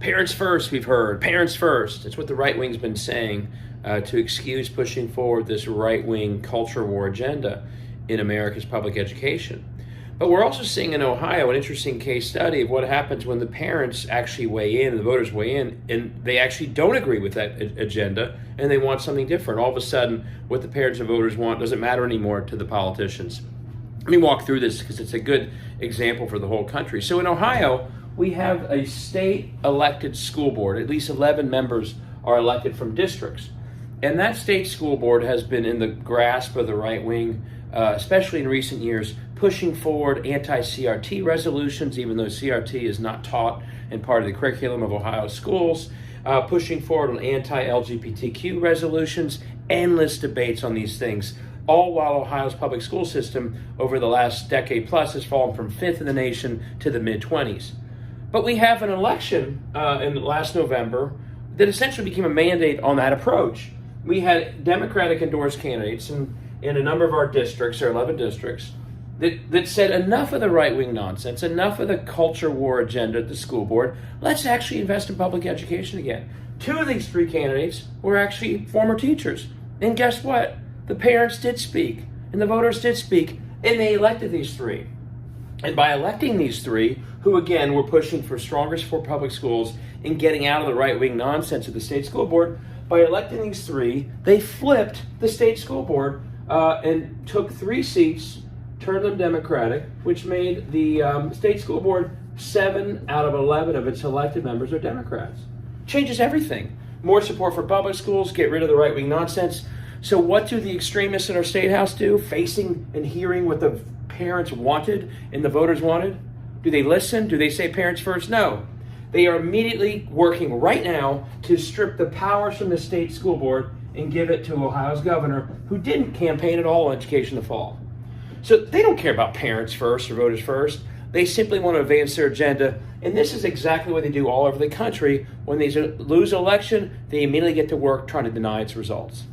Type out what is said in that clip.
Parents first, we've heard. Parents first. It's what the right wing's been saying to excuse pushing forward this right-wing culture war agenda in America's public education. But we're also seeing in Ohio an interesting case study of what happens when the parents actually weigh in, the voters weigh in, and they actually don't agree with that agenda and they want something different. All of a sudden, what the parents and voters want doesn't matter anymore to the politicians. Let me walk through this because it's a good example for the whole country. So in Ohio, we have a state elected school board. At least 11 members are elected from districts. And that state school board has been in the grasp of the right wing, especially in recent years, pushing forward anti-CRT resolutions, even though CRT is not taught in part of the curriculum of Ohio schools, pushing forward on anti-LGBTQ resolutions, endless debates on these things, all while Ohio's public school system over the last decade plus has fallen from 5th in the nation to the mid-20s. But we have an election in last November that essentially became a mandate on that approach. We had Democratic endorsed candidates in a number of our districts, our 11 districts, that said enough of the right-wing nonsense, enough of the culture war agenda at the school board, let's actually invest in public education again. 2 of these 3 candidates were actually former teachers. And guess what? The parents did speak, and the voters did speak, and they elected these 3. And by electing these 3, who again were pushing for stronger support for public schools and getting out of the right-wing nonsense of the state school board, by electing these 3, they flipped the state school board and took 3 seats, turned them Democratic, which made the state school board 7 out of 11 of its elected members are Democrats. Changes everything. More support for public schools, get rid of the right-wing nonsense. So what do the extremists in our state house do, facing and hearing what the parents wanted and the voters wanted? Do they listen? Do they say parents first? No. They are immediately working right now to strip the powers from the state school board and give it to Ohio's governor, who didn't campaign at all on education in the fall. So they don't care about parents first or voters first. They simply want to advance their agenda. And this is exactly what they do all over the country. When they lose an election, they immediately get to work trying to deny its results.